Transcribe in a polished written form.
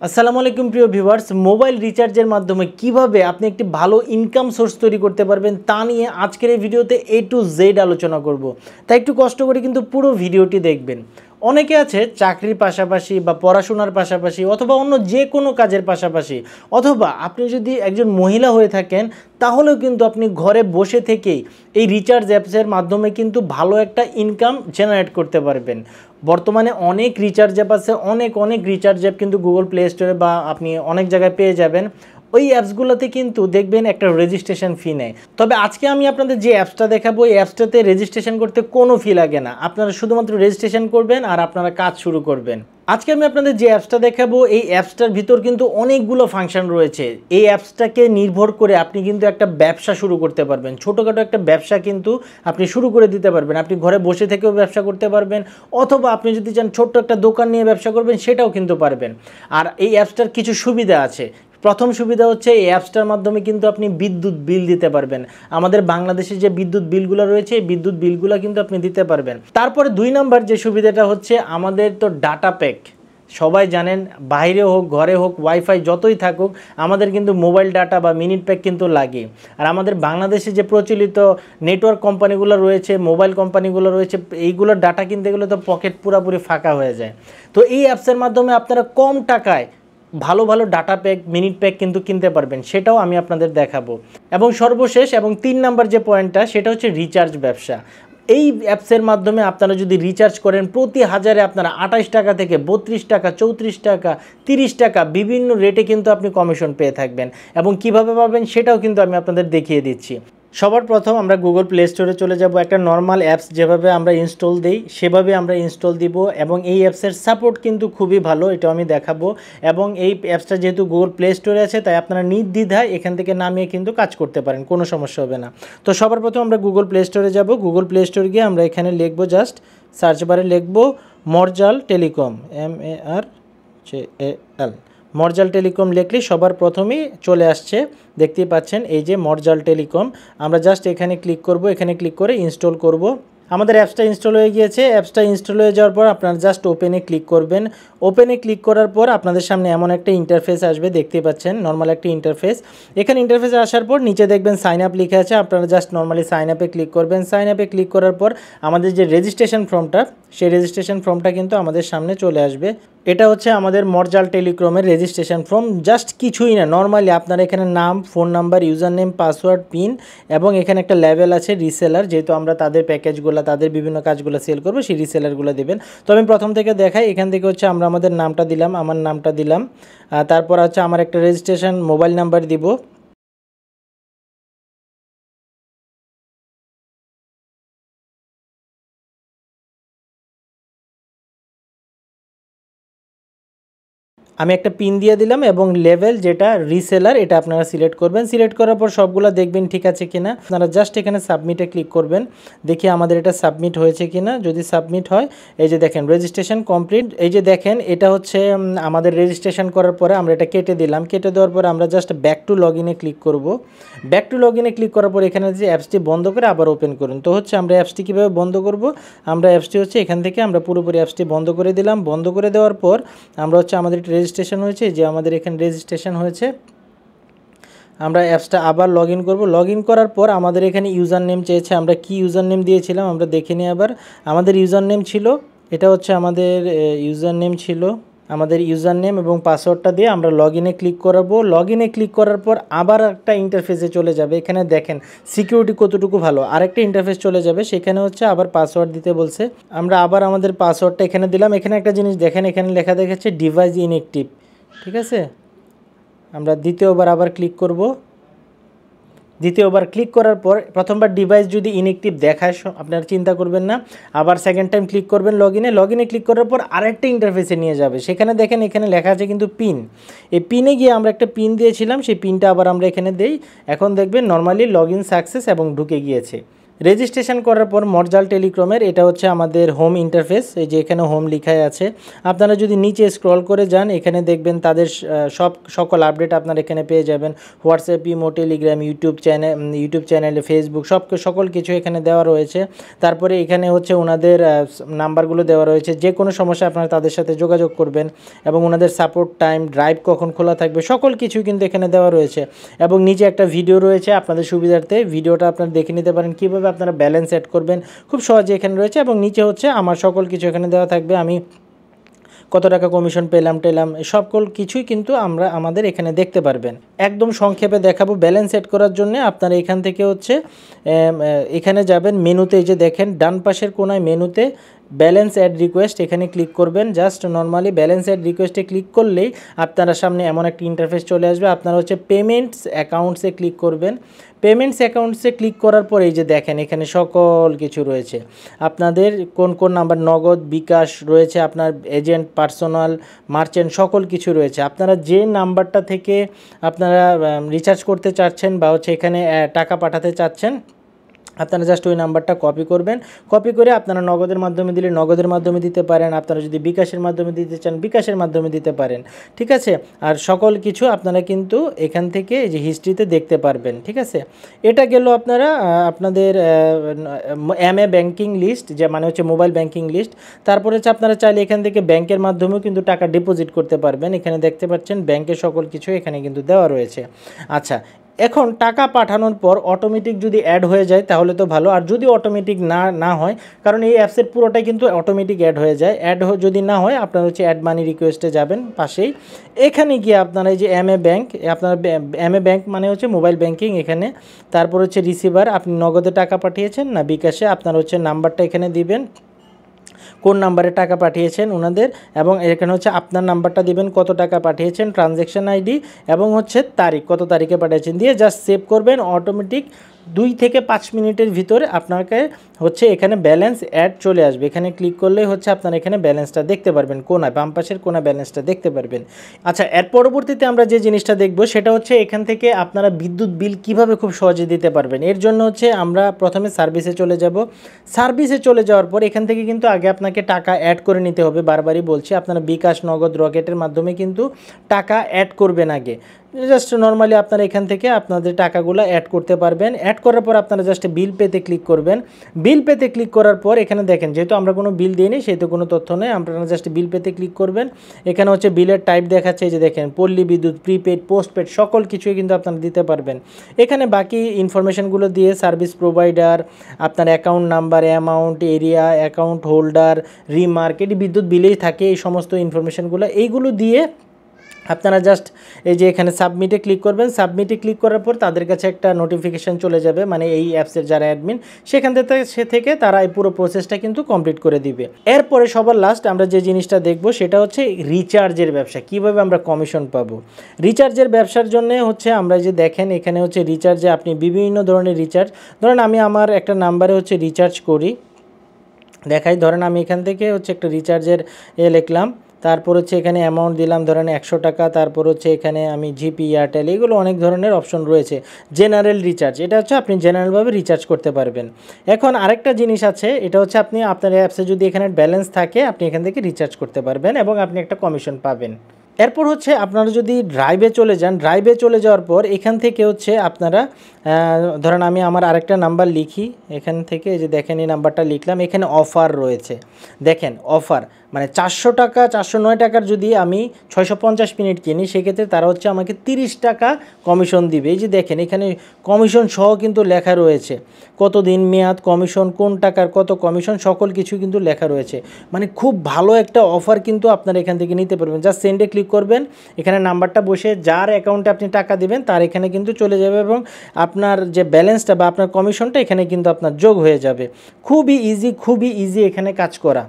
আসসালামু আলাইকুম প্রিয় ভিউয়ার্স, মোবাইল রিচার্জের মাধ্যমে কিভাবে আপনি একটি ভালো ইনকাম সোর্স তৈরি করতে পারবেন তা নিয়ে আজকের এই ভিডিওতে A to Z আলোচনা করব। তাই একটু কষ্ট করে কিন্তু পুরো ভিডিওটি দেখবেন। অনেকে আছে চাকরির পাশাপাশি বা পড়াশোনার পাশাপাশি অথবা অন্য যে কোনো কাজের পাশাপাশি, অথবা আপনি যদি একজন মহিলা হয়ে থাকেন তাহলেও কিন্তু আপনি ঘরে বসে থেকেই এই রিচার্জ অ্যাপসের মাধ্যমে কিন্তু ভালো একটা ইনকাম জেনারেট করতে পারবেন। বর্তমানে অনেক রিচার্জ অ্যাপ আছে, অনেক রিচার্জ অ্যাপ কিন্তু গুগল প্লে স্টোরে বা আপনি অনেক জায়গায় পেয়ে যাবেন। ওই অ্যাপসগুলোতে কিন্তু দেখবেন একটা রেজিস্ট্রেশন ফি নেয়। তবে আজকে আমি আপনাদের যে অ্যাপসটা দেখাবো, এই অ্যাপসটাতে রেজিস্ট্রেশন করতে কোনো ফি লাগে না। আপনারা শুধুমাত্র রেজিস্ট্রেশন করবেন আর আপনারা কাজ শুরু করবেন। আজকে আমি আপনাদের যে অ্যাপসটা দেখাবো, এই অ্যাপসটার ভিতর কিন্তু অনেকগুলো ফাংশন রয়েছে। এই অ্যাপসটাকে নির্ভর করে আপনি কিন্তু একটা ব্যবসা শুরু করতে পারবেন। ছোটোখাটো একটা ব্যবসা কিন্তু আপনি শুরু করে দিতে পারবেন। আপনি ঘরে বসে থেকেও ব্যবসা করতে পারবেন, অথবা আপনি যদি চান ছোট্ট একটা দোকান নিয়ে ব্যবসা করবেন, সেটাও কিন্তু পারবেন। আর এই অ্যাপসটার কিছু সুবিধা আছে। প্রথম সুবিধা হচ্ছে এই অ্যাপসটার মাধ্যমে কিন্তু আপনি বিদ্যুৎ বিল দিতে পারবেন। আমাদের বাংলাদেশে যে বিদ্যুৎ বিলগুলো রয়েছে, এই বিদ্যুৎ বিলগুলো কিন্তু আপনি দিতে পারবেন। তারপরে 2 নাম্বার যে সুবিধাটা হচ্ছে, আমাদের তো ডাটা প্যাক সবাই জানেন, বাইরে হোক ঘরে হোক ওয়াইফাই যতই থাকুক, আমাদের কিন্তু মোবাইল ডাটা বা মিনিট প্যাক কিন্তু লাগে। আর আমাদের বাংলাদেশে যে প্রচলিত নেটওয়ার্ক কোম্পানিগুলো রয়েছে, মোবাইল কোম্পানিগুলো রয়েছে, এইগুলোর ডাটা কিনতে গেলে তো পকেট পুরোপুরি ফাঁকা হয়ে যায়। তো এই অ্যাপসের মাধ্যমে আপনারা কম টাকায় ভালো ভালো ডাটা প্যাক, মিনিট প্যাক কিন্তু কিনতে পারবেন, সেটাও আমি আপনাদের দেখাবো। এবং সর্বশেষ এবং 3 নাম্বার যে পয়েন্টটা, সেটা হচ্ছে রিচার্জ ব্যবসা। এই অ্যাপসের মাধ্যমে আপনারা যদি রিচার্জ করেন, প্রতি হাজারে আপনারা 28 টাকা থেকে 32 টাকা, 34 টাকা, 30 টাকা বিভিন্ন রেটে কিন্তু আপনি কমিশন পেয়ে থাকবেন। এবং কিভাবে পাবেন সেটাও কিন্তু আমি আপনাদের দেখিয়ে দিচ্ছি। সবার প্রথম আমরা গুগল প্লে স্টোরে চলে যাব। একটা নর্মাল অ্যাপস যেভাবে আমরা ইনস্টল দিই সেভাবে আমরা ইনস্টল দিব। এবং এই অ্যাপসের সাপোর্ট কিন্তু খুবই ভালো, এটা আমি দেখাবো। এবং এই অ্যাপসটা যেহেতু গুগল প্লে স্টোরে আছে, তাই আপনারা নির্দ্বিধায় এখান থেকে নামিয়ে কিন্তু কাজ করতে পারেন, কোনো সমস্যা হবে না। তো সবার প্রথম আমরা গুগল প্লে স্টোরে যাব। গুগল প্লে স্টোরে গিয়ে আমরা এখানে লিখবো, জাস্ট সার্চ বারে লিখবো Morjal telecom, MARJAL। Morjal telecom লিখলে সবার প্রথমেই চলে আসছে, দেখতেই পাচ্ছেন এই যে মরজাল টেলিকম। আমরা জাস্ট এখানে ক্লিক করব, এখানে ক্লিক করে ইনস্টল করব। আমাদের অ্যাপসটা ইনস্টল হয়ে গিয়েছে। অ্যাপসটা ইনস্টল হয়ে যাওয়ার পর আপনারা জাস্ট ওপেনে ক্লিক করবেন। ওপেনে ক্লিক করার পর আপনাদের সামনে এমন একটা ইন্টারফেস আসবে, দেখতে পাচ্ছেন নর্মাল একটা ইন্টারফেস। এখানে ইন্টারফেসে আসার পর নিচে দেখবেন সাইন আপ লিখে আছে, আপনারা জাস্ট নর্মালি সাইন আপে ক্লিক করবেন। সাইন আপে ক্লিক করার পর আমাদের যে রেজিস্ট্রেশন ফর্মটা, সেই রেজিস্ট্রেশন ফর্মটা কিন্তু আমাদের সামনে চলে আসবে। এটা হচ্ছে আমাদের মরজাল টেলিকমের রেজিস্ট্রেশন ফর্ম। জাস্ট কিছুই না, নর্মালি আপনার এখানে নাম, phone number, user name, password, pin, এবং এখানে একটা লেভেল আছে রিসেলার, যেহেতু আমরা তাদের প্যাকেজগুলো, তাদের বিভিন্ন কাজগুলো সেল করবো, সেই রিসেলারগুলো দেবেন। তো আমি প্রথম থেকে দেখাই। এখান থেকে হচ্ছে আমরা আমাদের নামটা দিলাম, আমার নামটা দিলাম। তারপর হচ্ছে আমার একটা রেজিস্ট্রেশন মোবাইল নাম্বার দিব। আমি একটা পিন দিয়ে দিলাম, এবং লেভেল যেটা রিসেলার, এটা আপনারা সিলেক্ট করবেন। সিলেক্ট করার পর সবগুলো দেখবেন ঠিক আছে কিনা। আপনারা জাস্ট এখানে সাবমিটে ক্লিক করবেন, দেখি আমাদের এটা সাবমিট হয়েছে কিনা। যদি সাবমিট হয়, এই যে দেখেন রেজিস্ট্রেশন কমপ্লিট। এই যে দেখেন এটা হচ্ছে আমাদের রেজিস্ট্রেশন করার পরে আমরা এটা কেটে দিলাম। কেটে দেওয়ার পরে আমরা জাস্ট ব্যাক টু লগ ইনে ক্লিক করব। ব্যাক টু লগ ইনে ক্লিক করার পর এখানে যে অ্যাপসটি বন্ধ করে আবার ওপেন করুন। তো হচ্ছে আমরা অ্যাপসটি কীভাবে বন্ধ করব, আমরা অ্যাপসটি হচ্ছে এখান থেকে আমরা পুরোপুরি অ্যাপসটি বন্ধ করে দিলাম। বন্ধ করে দেওয়ার পর আমরা হচ্ছে আমাদের রেজিস্ট্রেশন হয়েছে, যে আমাদের এখানে রেজিস্ট্রেশন হয়েছে, আমরা অ্যাপসটা আবার লগ ইন করবো। লগ ইন করার পর আমাদের এখানে ইউজার নেম চেয়েছে, আমরা কি ইউজার নেম দিয়েছিলাম আমরা দেখে নিই আবার। আমাদের ইউজার নেম ছিল, এটা হচ্ছে আমাদের ইউজার নেম ছিল। আমাদের ইউজার নেম এবং পাসওয়ার্ডটা দিয়ে আমরা লগ ইনে ক্লিক করাবো। লগ ইনে ক্লিক করার পর আবার একটা ইন্টারফেসে চলে যাবে। এখানে দেখেন সিকিউরিটি কতটুকু ভালো, আরেকটা ইন্টারফেস চলে যাবে, সেখানে হচ্ছে আবার পাসওয়ার্ড দিতে বলছে। আমরা আবার আমাদের পাসওয়ার্ডটা এখানে দিলাম। এখানে একটা জিনিস দেখেন, এখানে লেখা দেখাচ্ছে ডিভাইস ইনঅ্যাক্টিভ, ঠিক আছে। আমরা দ্বিতীয়বার আবার ক্লিক করব। দ্বিতীয়বার ক্লিক করার পর প্রথমবার ডিভাইস যদি ইনঅ্যাক্টিভ দেখায়, আপনারা চিন্তা করবেন না, আবার সেকেন্ড টাইম ক্লিক করবেন লগ ইনে ক্লিক করার পর আরেকটা ইন্টারফেসে নিয়ে যাবে। সেখানে দেখেন এখানে লেখা আছে কিন্তু পিন। এই পিনে গিয়ে আমরা একটা পিন দিয়েছিলাম, সেই পিনটা আবার আমরা এখানে দেই। এখন দেখবেন নর্মালি লগ ইন সাকসেস এবং ঢুকে গিয়েছে। রেজিস্ট্রেশন করার পর মর্জাল টেলিকমের এটা হচ্ছে আমাদের হোম ইন্টারফেস, এই যে এখানে হোম লেখাই আছে। আপনারা যদি নিচে স্ক্রল করে যান এখানে দেখবেন তাদের সকল আপডেট আপনারা এখানে পেয়ে যাবেন। হোয়াটসঅ্যাপ, ইমো, টেলিগ্রাম, ইউটিউব চ্যানেলে, ফেসবুক সকল কিছু এখানে দেওয়া রয়েছে। তারপরে এখানে হচ্ছে ওনাদের নাম্বারগুলো দেওয়া রয়েছে, যে কোনো সমস্যা আপনারা তাদের সাথে যোগাযোগ করবেন এবং ওনাদের সাপোর্ট টাইম, ড্রাইভ কখন খোলা থাকবে সকল কিছু কিন্তু এখানে দেওয়া রয়েছে। এবং নিচে একটা ভিডিও রয়েছে আপনাদের সুবিধার্থে, ভিডিওটা আপনারা দেখে নিতে পারেন কীভাবে আপনারা ব্যালেন্স অ্যাড করবেন, খুব সহজে এখানে রয়েছে। এবং নিচে হচ্ছে আমার সকল কিছু এখানে দেওয়া থাকবে, আমি কত টাকা কমিশন পেলাম সকল কিছুই কিন্তু আমাদের এখানে দেখতে পারবেন। একদম সংক্ষেপে দেখাবো। ব্যালেন্স সেট করার জন্য আপনারা এখান থেকে হচ্ছে এখানে যাবেন মেনুতে, এই যে দেখেন ডান পাশের কোনায় মেনুতে ব্যালেন্স অ্যাড রিকোয়েস্ট, এখানে ক্লিক করবেন। জাস্ট নর্মালি ব্যালেন্স অ্যাড রিকোয়েস্টে ক্লিক করলেই আপনারা সামনে এমন একটা ইন্টারফেস চলে আসবে। আপনারা হচ্ছে পেমেন্টস অ্যাকাউন্টসে ক্লিক করবেন। পেমেন্টস অ্যাকাউন্টসে ক্লিক করার পরে এই যে দেখেন এখানে সকল কিছু রয়েছে, আপনাদের কোন কোন নাম্বার, নগদ, বিকাশ রয়েছে, আপনার এজেন্ট, পার্সোনাল, মার্চেন্ট সকল কিছু রয়েছে। আপনারা যে নাম্বারটা থেকে আপনারা রিচার্জ করতে চাচ্ছেন বা হচ্ছে এখানে টাকা পাঠাতে চাচ্ছেন, আপনারা জাস্ট ওই নাম্বারটা কপি করবেন। কপি করে আপনারা নগদের মাধ্যমে দিলে নগদের মাধ্যমে দিতে পারেন, আপনারা যদি বিকাশের মাধ্যমে দিতে চান বিকাশের মাধ্যমে দিতে পারেন, ঠিক আছে। আর সকল কিছু আপনারা কিন্তু এখান থেকে এই যে হিস্ট্রিতে দেখতে পারবেন, ঠিক আছে। এটা গেল আপনারা আপনাদের MA ব্যাংকিং লিস্ট, যে মানে হচ্ছে মোবাইল ব্যাংকিং লিস্ট। তারপরে হচ্ছে আপনারা চাইলে এখান থেকে ব্যাংকের মাধ্যমেও কিন্তু টাকা ডিপোজিট করতে পারবেন। এখানে দেখতে পাচ্ছেন ব্যাংকের সকল কিছু এখানে কিন্তু দেওয়া রয়েছে। আচ্ছা, এখন টাকা পাঠানোর পর অটোমেটিক যদি অ্যাড হয়ে যায় তাহলে তো ভালো, আর যদি অটোমেটিক না হয়, কারণ এই অ্যাপসের পুরোটাই কিন্তু অটোমেটিক অ্যাড হয়ে যায়, যদি না হয় আপনারা হচ্ছে অ্যাড মানি রিকোয়েস্টে যাবেন পাশেই। এখানে গিয়ে আপনারা এই যে MA ব্যাংক, আপনারা MA ব্যাংক মানে হচ্ছে মোবাইল ব্যাংকিং, এখানে তারপর হচ্ছে রিসিভার, আপনি নগদে টাকা পাঠিয়েছেন না বিকাশে, আপনারা হচ্ছে নাম্বারটা এখানে দিবেন, কোন নাম্বারে টাকা পাঠিয়েছেন ওনাদের, এবং এখানে হচ্ছে আপনার নাম্বারটা দিবেন, কত টাকা পাঠিয়েছেন, ট্রানজ্যাকশন আইডি এবং হচ্ছে তারিখ, কত তারিখে পাঠিয়েছেন দিয়ে জাস্ট সেভ করবেন। অটোমেটিক 2 থেকে 5 মিনিটের ভিতরে আপনাকে হচ্ছে এখানে ব্যালেন্স অ্যাড চলে আসবে। এখানে ক্লিক করলেই হচ্ছে আপনারা এখানে ব্যালেন্সটা দেখতে পারবেন, কোনায় বাম পাশের কোনা ব্যালেন্সটা দেখতে পারবেন। আচ্ছা, এর পরবর্তীতে আমরা যে জিনিসটা দেখব সেটা হচ্ছে এখান থেকে আপনারা বিদ্যুৎ বিল কিভাবে খুব সহজে দিতে পারবেন। এর জন্য হচ্ছে আমরা প্রথমে সার্ভিসে চলে যাব। সার্ভিসে চলে যাওয়ার পর এখান থেকে কিন্তু আগে আপনাকে টাকা অ্যাড করে নিতে হবে, বারবারই বলছি। আপনারা বিকাশ, নগদ, রকেটের মাধ্যমে কিন্তু টাকা অ্যাড করবেন আগে। জাস্ট নর্মালি আপনারা এখান থেকে আপনাদের টাকাগুলো অ্যাড করতে পারবেন। অ্যাড করার পর আপনারা জাস্ট বিল পেতে ক্লিক করবেন। বিল পেতে ক্লিক করার পর এখানে দেখেন যেহেতু আমরা কোনো বিল দিইনি সেহেতু কোনো তথ্য নেই, আপনারা জাস্ট বিল পেতে ক্লিক করবেন। এখানে হচ্ছে বিলের টাইপ দেখাচ্ছে, এই যে দেখেন পল্লী বিদ্যুৎ, প্রিপেড, পোস্টপেড সকল কিছুই কিন্তু আপনারা দিতে পারবেন। এখানে বাকি ইনফরমেশনগুলো দিয়ে সার্ভিস প্রোভাইডার, আপনার account number, amount, area, account holder, remark, এটি বিদ্যুৎ বিলেই থাকে এই সমস্ত ইনফরমেশনগুলো, এইগুলো দিয়ে আপনারা জাস্ট এই যে এখানে সাবমিটে ক্লিক করবেন। সাবমিটে ক্লিক করার পর তাদের কাছে একটা নোটিফিকেশান চলে যাবে, মানে এই অ্যাপসের যারা অ্যাডমিন সেখান থেকে তারা এই পুরো প্রসেসটা কিন্তু কমপ্লিট করে দিবে। এরপরে সবার লাস্ট আমরা যে জিনিসটা দেখব সেটা হচ্ছে রিচার্জের ব্যবসা, কিভাবে আমরা কমিশন পাবো। রিচার্জের ব্যবসার জন্য হচ্ছে আমরা যে দেখেন এখানে হচ্ছে রিচার্জে আপনি বিভিন্ন ধরনের রিচার্জ, ধরেন আমি আমার একটা নাম্বারে হচ্ছে রিচার্জ করি, দেখাই। ধরেন আমি এখান থেকে হচ্ছে একটা রিচার্জের লিখলাম, তারপর হচ্ছে এখানে অ্যামাউন্ট দিলাম ধরেন 100 টাকা, তারপর হচ্ছে এখানে আমি জিপি, এয়ারটেল, এগুলো অনেক ধরনের অপশন রয়েছে। জেনারেল রিচার্জ, এটা হচ্ছে আপনি জেনারেলভাবে রিচার্জ করতে পারবেন। এখন আরেকটা জিনিস আছে, এটা হচ্ছে আপনি আপনার অ্যাপসে যদি এখানে ব্যালেন্স থাকে আপনি এখান থেকে রিচার্জ করতে পারবেন এবং আপনি একটা কমিশন পাবেন। এরপর হচ্ছে আপনারা যদি ড্রাইভে চলে যান, ড্রাইভে চলে যাওয়ার পর এখান থেকে হচ্ছে আপনারা ধরেন আমি আমার আরেকটা নাম্বার লিখি, এখান থেকে এই যে দেখেন এই নাম্বারটা লিখলাম, এখানে অফার রয়েছে, দেখেন অফার মানে 400 টাকা, 409 টাকার যদি আমি 650 মিনিট কিনি সেক্ষেত্রে তারা হচ্ছে আমাকে 30 টাকা কমিশন দিবে। এই যে দেখেন এখানে কমিশন সহ কিন্তু লেখা রয়েছে, কত দিন মেয়াদ, কমিশন, কোন টাকার কত কমিশন, সকল কিছু কিন্তু লেখা রয়েছে। মানে খুব ভালো একটা অফার কিন্তু আপনারা এখান থেকে নিতে পারবেন। জাস্ট সেন্ডে ক্লিক করবেন, এখানে নাম্বারটা বসে যার অ্যাকাউন্টে আপনি টাকা দিবেন তার এখানে কিন্তু চলে যাবে এবং আপনার যে ব্যালেন্সটা বা আপনার কমিশনটা এখানে কিন্তু আপনার যোগ হয়ে যাবে। খুবই ইজি এখানে কাজ করা।